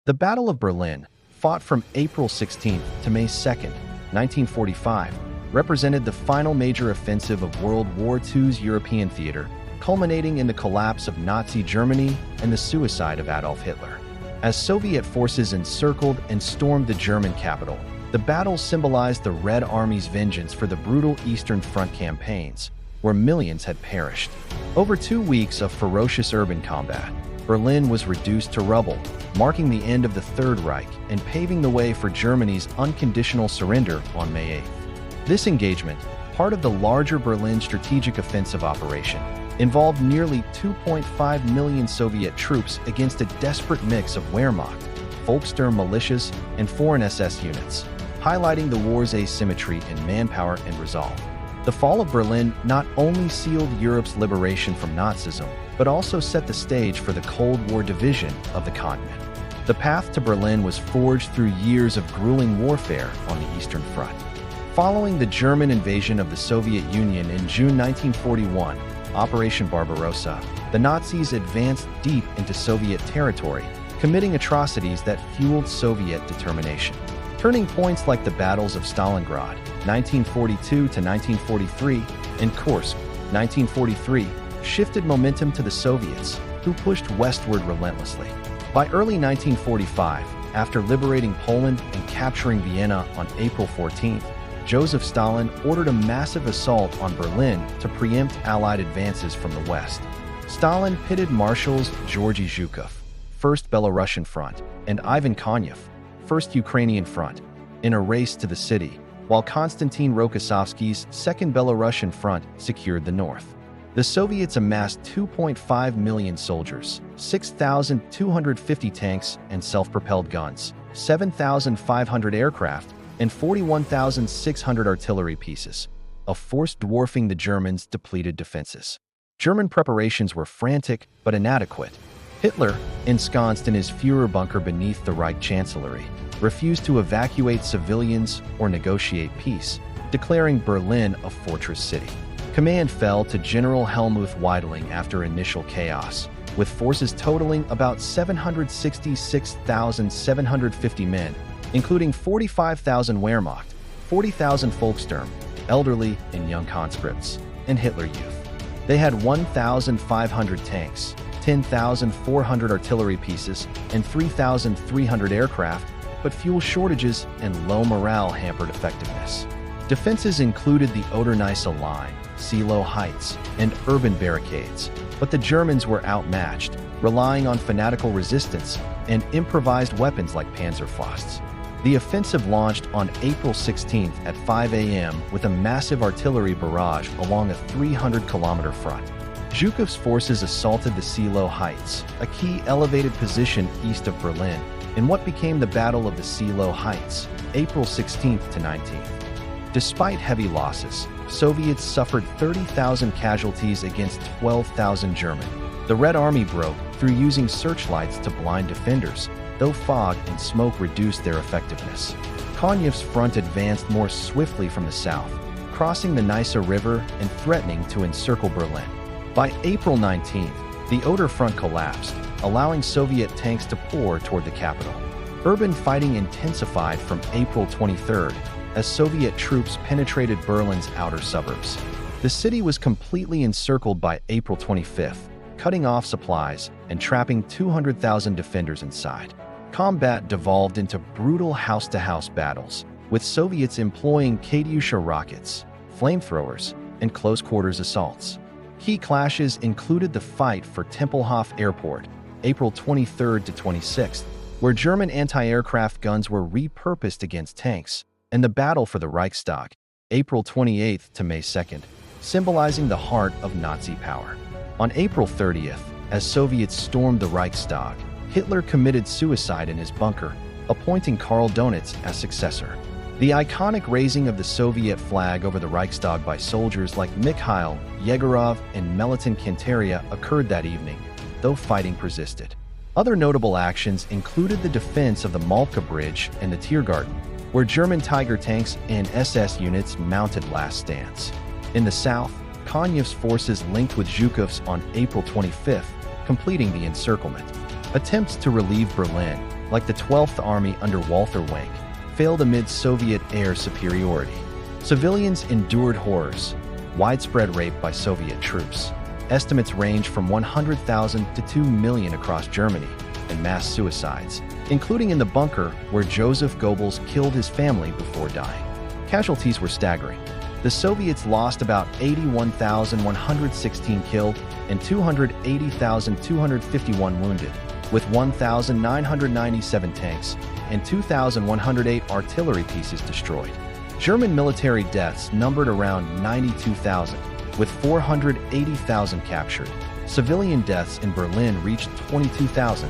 The Battle of Berlin, fought from April 16 to May 2, 1945, represented the final major offensive of World War II's European theater, culminating in the collapse of Nazi Germany and the suicide of Adolf Hitler. As Soviet forces encircled and stormed the German capital, the battle symbolized the Red Army's vengeance for the brutal Eastern Front campaigns, where millions had perished. Over 2 weeks of ferocious urban combat, Berlin was reduced to rubble, marking the end of the Third Reich and paving the way for Germany's unconditional surrender on May 8. This engagement, part of the larger Berlin strategic offensive operation, involved nearly 2.5 million Soviet troops against a desperate mix of Wehrmacht, Volkssturm militias, and foreign SS units, highlighting the war's asymmetry in manpower and resolve. The fall of Berlin not only sealed Europe's liberation from Nazism, but also set the stage for the Cold War division of the continent. The path to Berlin was forged through years of grueling warfare on the Eastern Front. Following the German invasion of the Soviet Union in June 1941, Operation Barbarossa, the Nazis advanced deep into Soviet territory, committing atrocities that fueled Soviet determination. Turning points like the battles of Stalingrad, 1942 to 1943, and Kursk, 1943, shifted momentum to the Soviets, who pushed westward relentlessly. By early 1945, after liberating Poland and capturing Vienna on April 14, Joseph Stalin ordered a massive assault on Berlin to preempt Allied advances from the west. Stalin pitted Marshals Georgy Zhukov, 1st Belarusian Front, and Ivan Konyev, 1st Ukrainian Front, in a race to the city, while Konstantin Rokossovsky's 2nd Belarusian Front secured the north. The Soviets amassed 2.5 million soldiers, 6,250 tanks and self-propelled guns, 7,500 aircraft, and 41,600 artillery pieces, a force dwarfing the Germans' depleted defenses. German preparations were frantic but inadequate. Hitler, ensconced in his Führer bunker beneath the Reich Chancellery, refused to evacuate civilians or negotiate peace, declaring Berlin a fortress city. Command fell to General Helmuth Weidling after initial chaos, with forces totaling about 766,750 men, including 45,000 Wehrmacht, 40,000 Volkssturm, elderly and young conscripts, and Hitler Youth. They had 1,500 tanks, 10,400 artillery pieces, and 3,300 aircraft, but fuel shortages and low morale hampered effectiveness. Defenses included the Oder-Neisse Line, Seelow Heights, and urban barricades, but the Germans were outmatched, relying on fanatical resistance and improvised weapons like Panzerfausts. The offensive launched on April 16 at 5 a.m. with a massive artillery barrage along a 300-kilometer front. Zhukov's forces assaulted the Seelow Heights, a key elevated position east of Berlin, in what became the Battle of the Seelow Heights, April 16 to 19. Despite heavy losses, Soviets suffered 30,000 casualties against 12,000 German. The Red Army broke through using searchlights to blind defenders, though fog and smoke reduced their effectiveness. Konyev's front advanced more swiftly from the south, crossing the Neisse River and threatening to encircle Berlin. By April 19, the Oder front collapsed, allowing Soviet tanks to pour toward the capital. Urban fighting intensified from April 23 as Soviet troops penetrated Berlin's outer suburbs. The city was completely encircled by April 25, cutting off supplies and trapping 200,000 defenders inside. Combat devolved into brutal house-to-house battles, with Soviets employing Katyusha rockets, flamethrowers, and close-quarters assaults. Key clashes included the fight for Tempelhof Airport, April 23 to 26, where German anti-aircraft guns were repurposed against tanks, and the battle for the Reichstag, April 28 to May 2, symbolizing the heart of Nazi power. On April 30, as Soviets stormed the Reichstag, Hitler committed suicide in his bunker, appointing Karl Donitz as successor. The iconic raising of the Soviet flag over the Reichstag by soldiers like Mikhail Yegorov and Meliton Kantaria occurred that evening, though fighting persisted. Other notable actions included the defense of the Malka Bridge and the Tiergarten, where German Tiger tanks and SS units mounted last stands. In the south, Konyev's forces linked with Zhukov's on April 25, completing the encirclement. Attempts to relieve Berlin, like the 12th Army under Walter Wenck, failed amid Soviet air superiority. Civilians endured horrors, widespread rape by Soviet troops. Estimates range from 100,000 to 2 million across Germany, and mass suicides, including in the bunker where Joseph Goebbels killed his family before dying. Casualties were staggering. The Soviets lost about 81,116 killed and 280,251 wounded, with 1,997 tanks and 2,108 artillery pieces destroyed. German military deaths numbered around 92,000, with 480,000 captured. Civilian deaths in Berlin reached 22,000,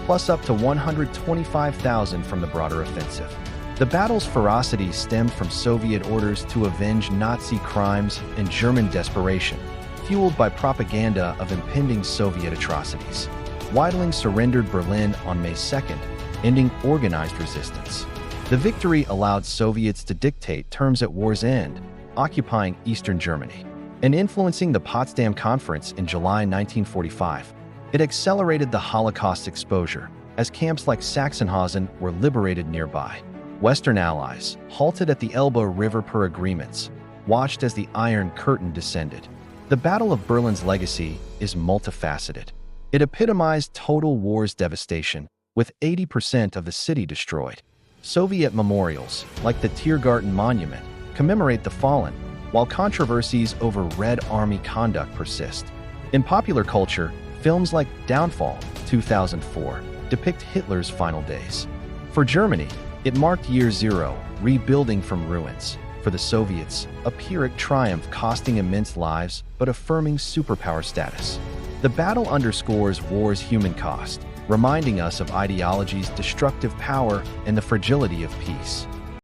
plus up to 125,000 from the broader offensive. The battle's ferocity stemmed from Soviet orders to avenge Nazi crimes and German desperation, fueled by propaganda of impending Soviet atrocities. Weidling surrendered Berlin on May 2nd, ending organized resistance. The victory allowed Soviets to dictate terms at war's end, occupying eastern Germany and influencing the Potsdam Conference in July 1945. It accelerated the Holocaust exposure, as camps like Sachsenhausen were liberated nearby. Western allies, halted at the Elbe River per agreements, watched as the Iron Curtain descended. The Battle of Berlin's legacy is multifaceted. It epitomized total war's devastation, with 80% of the city destroyed. Soviet memorials, like the Tiergarten Monument, commemorate the fallen, while controversies over Red Army conduct persist. In popular culture, films like Downfall, 2004, depict Hitler's final days. For Germany, it marked Year Zero, rebuilding from ruins. For the Soviets, a Pyrrhic triumph costing immense lives but affirming superpower status. The battle underscores war's human cost, reminding us of ideology's destructive power and the fragility of peace.